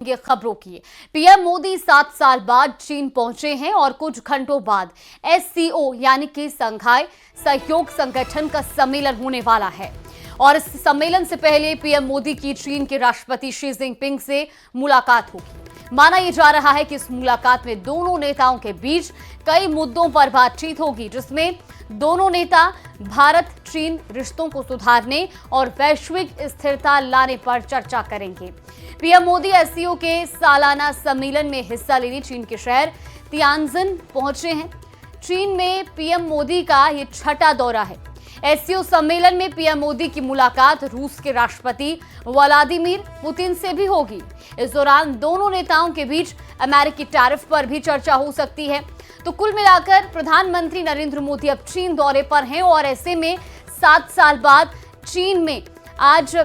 ये खबरों की। पीएम मोदी 7 साल बाद चीन पहुंचे हैं और कुछ घंटों बाद एससीओ यानी कि संघाई सहयोग संगठन का सम्मेलन होने वाला है और इस सम्मेलन से पहले पीएम मोदी की चीन के राष्ट्रपति शी जिनपिंग से मुलाकात होगी। माना यह जा रहा है कि इस मुलाकात में दोनों नेताओं के बीच कई मुद्दों पर बातचीत होगी, जिसमें दोनों नेता भारत चीन रिश्तों को सुधारने और वैश्विक स्थिरता लाने पर चर्चा करेंगे। पीएम मोदी एससीओ के सालाना सम्मेलन में हिस्सा लेने चीन के शहर तियानजिन पहुंचे हैं। चीन में पीएम मोदी का ये छठा दौरा है। एससीओ सम्मेलन में पीएम मोदी की मुलाकात रूस के राष्ट्रपति व्लादिमीर पुतिन से भी होगी। इस दौरान दोनों नेताओं के बीच अमेरिकी टैरिफ पर भी चर्चा हो सकती है। तो कुल मिलाकर प्रधानमंत्री नरेंद्र मोदी अब चीन दौरे पर हैं और ऐसे में 7 साल बाद चीन में आज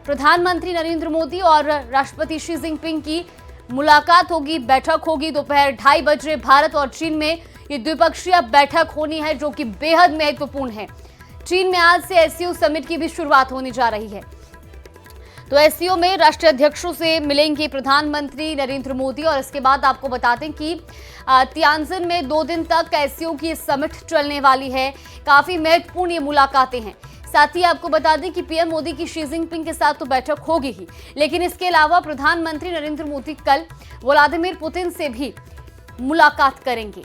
प्रधानमंत्री नरेंद्र मोदी और राष्ट्रपति शी जिनपिंग की मुलाकात होगी, बैठक होगी। दोपहर 2:30 बजे भारत और चीन में ये द्विपक्षीय बैठक होनी है, जो कि बेहद महत्वपूर्ण है। चीन में आज से एससीओ समिट की भी शुरुआत होने जा रही है। तो एससीओ में राष्ट्रीय अध्यक्षों से मिलेंगे प्रधानमंत्री नरेंद्र मोदी और इसके बाद आपको बता दें कि तियानजिन में 2 दिन तक एससीओ की समिट चलने वाली है। काफी महत्वपूर्ण ये मुलाकातें हैं। साथ ही आपको बता दें कि पीएम मोदी की शी जिनपिंग के साथ तो बैठक होगी ही, लेकिन इसके अलावा प्रधानमंत्री नरेंद्र मोदी कल व्लादिमीर पुतिन से भी मुलाकात करेंगे।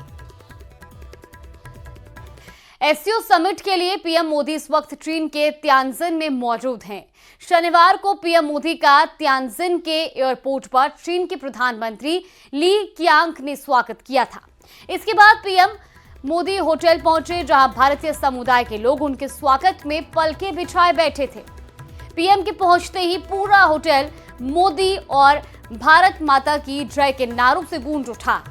एससीओ समिट के लिए पीएम मोदी इस वक्त चीन के तियानजिन में मौजूद हैं। शनिवार को पीएम मोदी का तियानजिन के एयरपोर्ट पर चीन के प्रधानमंत्री ली कीयांग ने स्वागत किया था। इसके बाद पीएम मोदी होटल पहुंचे, जहां भारतीय समुदाय के लोग उनके स्वागत में पलके बिछाए बैठे थे। पीएम के पहुंचते ही पूरा होटल मोदी और भारत माता की जय के नारों से गूंज उठा।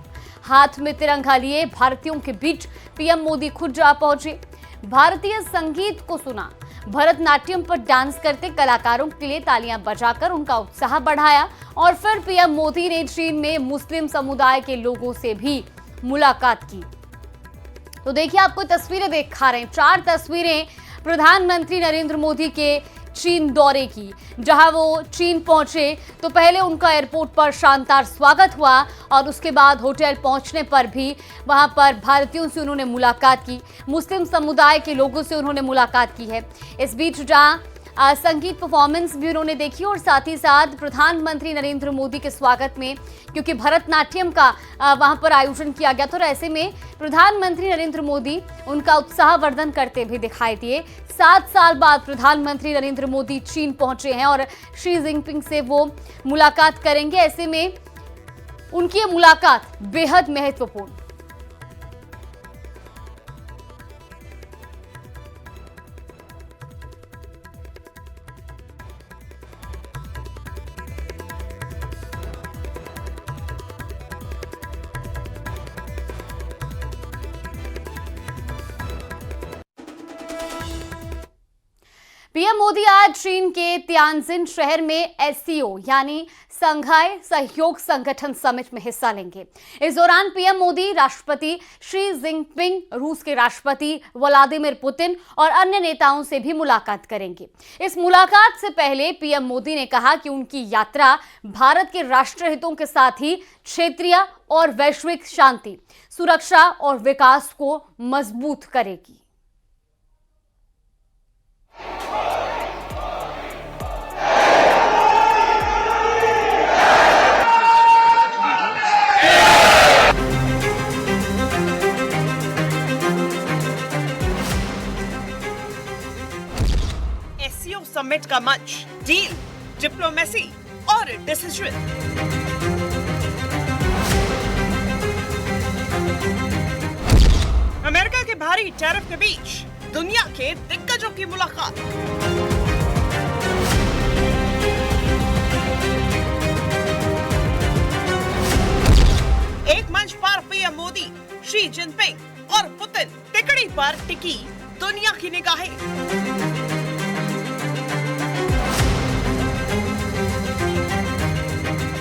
हाथ में तिरंगा लिए भारतीयों के बीच पीएम मोदी खुद जा पहुंचे, भारतीय संगीत को सुना, भरतनाट्यम पर डांस करते कलाकारों के लिए तालियां बजाकर उनका उत्साह बढ़ाया और फिर पीएम मोदी ने चीन में मुस्लिम समुदाय के लोगों से भी मुलाकात की। तो देखिए, आपको तस्वीरें दिखा रहे हैं, 4 तस्वीरें प्रधानमंत्री नरेंद्र मोदी के चीन दौरे की। जहां वो चीन पहुंचे तो पहले उनका एयरपोर्ट पर शानदार स्वागत हुआ और उसके बाद होटल पहुंचने पर भी वहां पर भारतीयों से उन्होंने मुलाकात की, मुस्लिम समुदाय के लोगों से उन्होंने मुलाकात की है। इस बीच जहां संगीत परफॉर्मेंस भी उन्होंने देखी और साथ ही साथ प्रधानमंत्री नरेंद्र मोदी के स्वागत में, क्योंकि भरतनाट्यम का वहां पर आयोजन किया गया था, और ऐसे में प्रधानमंत्री नरेंद्र मोदी उनका उत्साहवर्धन करते भी दिखाई दिए। 7 साल बाद प्रधानमंत्री नरेंद्र मोदी चीन पहुंचे हैं और शी जिनपिंग से वो मुलाकात करेंगे। ऐसे में उनकी ये मुलाकात बेहद महत्वपूर्ण। पीएम मोदी आज चीन के तियानजिन शहर में एससीओ यानी संघाई सहयोग संगठन समिट में हिस्सा लेंगे। इस दौरान पीएम मोदी राष्ट्रपति शी जिनपिंग, रूस के राष्ट्रपति व्लादिमीर पुतिन और अन्य नेताओं से भी मुलाकात करेंगे। इस मुलाकात से पहले पीएम मोदी ने कहा कि उनकी यात्रा भारत के राष्ट्रीय हितों के साथ ही क्षेत्रीय और वैश्विक शांति, सुरक्षा और विकास को मजबूत करेगी। एससीओ समिट का मंच, डील, डिप्लोमेसी और डिसीजन। अमेरिका के भारी टैरिफ के बीच दुनिया के दिग्गजों की मुलाकात। एक मंच पर पीएम मोदी, शी जिनपिंग और पुतिन, तिकड़ी पर टिकी दुनिया की निगाहें।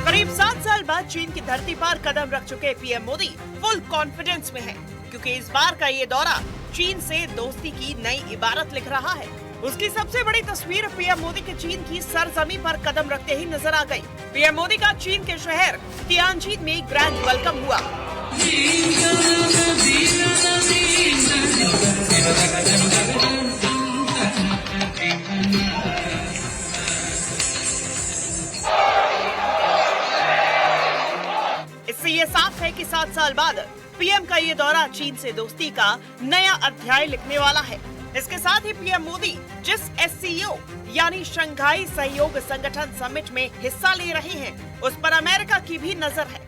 करीब 7 साल बाद चीन की धरती पर कदम रख चुके पीएम मोदी फुल कॉन्फिडेंस में हैं, क्योंकि इस बार का ये दौरा चीन से दोस्ती की नई इबारत लिख रहा है। उसकी सबसे बड़ी तस्वीर पीएम मोदी के चीन की सरजमी पर कदम रखते ही नजर आ गई। पीएम मोदी का चीन के शहर तियानजिन में ग्रैंड वेलकम हुआ। इससे ये साफ है कि 7 साल बाद पीएम का ये दौरा चीन से दोस्ती का नया अध्याय लिखने वाला है। इसके साथ ही पीएम मोदी जिस SCO यानी शंघाई सहयोग संगठन समिट में हिस्सा ले रहे हैं, उस पर अमेरिका की भी नजर है।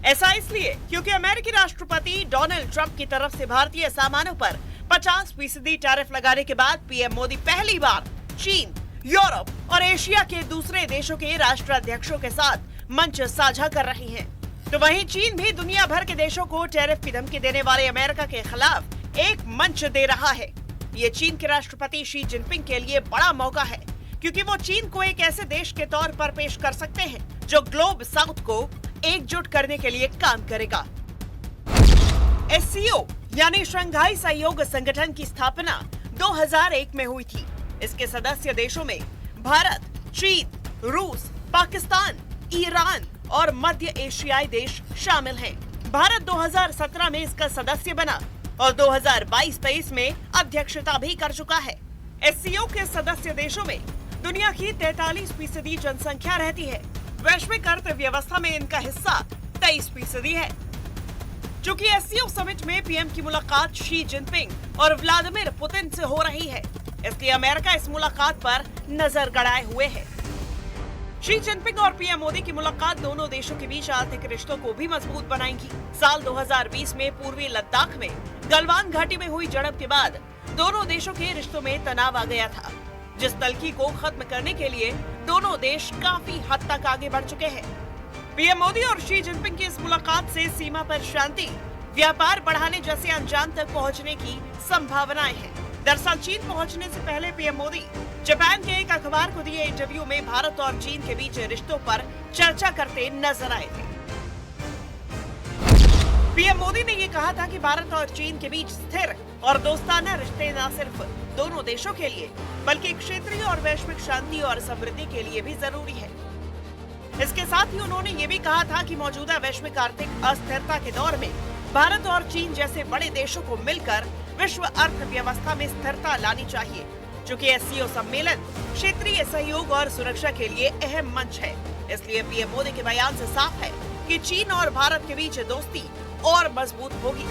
ऐसा इसलिए क्योंकि अमेरिकी राष्ट्रपति डोनाल्ड ट्रंप की तरफ से भारतीय सामानों पर 50% टैरिफ लगाने के बाद पीएम मोदी पहली बार चीन, यूरोप और एशिया के दूसरे देशों के राष्ट्राध्यक्षों के साथ मंच साझा कर रही हैं। तो वहीं चीन भी दुनिया भर के देशों को टैरिफ की धमकी देने वाले अमेरिका के खिलाफ एक मंच दे रहा है। ये चीन के राष्ट्रपति शी जिनपिंग के लिए बड़ा मौका है, क्योंकि वो चीन को एक ऐसे देश के तौर पर पेश कर सकते हैं जो ग्लोब साउथ को एकजुट करने के लिए काम करेगा। SCO यानी शंघाई सहयोग संगठन की स्थापना 2001 में हुई थी। इसके सदस्य देशों में भारत, चीन, रूस, पाकिस्तान, ईरान और मध्य एशियाई देश शामिल हैं। भारत 2017 में इसका सदस्य बना और 2022-23 में अध्यक्षता भी कर चुका है। SCO के सदस्य देशों में दुनिया की 43% जनसंख्या रहती है। वैश्विक अर्थव्यवस्था में इनका हिस्सा 23% है। चूंकि SCO समिट में पीएम की मुलाकात शी जिनपिंग और व्लादिमीर पुतिन से हो रही है, इसलिए अमेरिका इस मुलाकात पर नजर गड़ाए हुए है। शी जिनपिंग और पीएम मोदी की मुलाकात दोनों देशों के बीच आर्थिक रिश्तों को भी मजबूत बनाएंगी। साल 2020 में पूर्वी लद्दाख में गलवान घाटी में हुई झड़प के बाद दोनों देशों के रिश्तों में तनाव आ गया था, जिस तल्खी को खत्म करने के लिए दोनों देश काफी हद तक आगे बढ़ चुके हैं। पीएम मोदी और शी जिनपिंग की इस मुलाकात से सीमा पर शांति, व्यापार बढ़ाने जैसे अंजाम तक पहुंचने की संभावनाएं हैं। दरअसल चीन पहुंचने से पहले पीएम मोदी जापान के एक अखबार को दिए इंटरव्यू में भारत और चीन के बीच रिश्तों पर चर्चा करते नजर आए थे। पीएम मोदी ने ये कहा था कि भारत और चीन के बीच स्थिर और दोस्ताना रिश्ते न सिर्फ दोनों देशों के लिए बल्कि क्षेत्रीय और वैश्विक शांति और समृद्धि के लिए भी जरूरी है। इसके साथ ही उन्होंने ये भी कहा था कि मौजूदा वैश्विक आर्थिक अस्थिरता के दौर में भारत और चीन जैसे बड़े देशों को मिलकर विश्व अर्थव्यवस्था में स्थिरता लानी चाहिए, जो कि SCO सम्मेलन क्षेत्रीय सहयोग और सुरक्षा के लिए अहम मंच है। इसलिए पीएम मोदी के बयान से साफ है कि चीन और भारत के बीच दोस्ती और मजबूत होगी।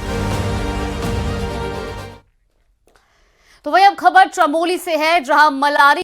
तो वही अब खबर चमोली से है, जहां मलारी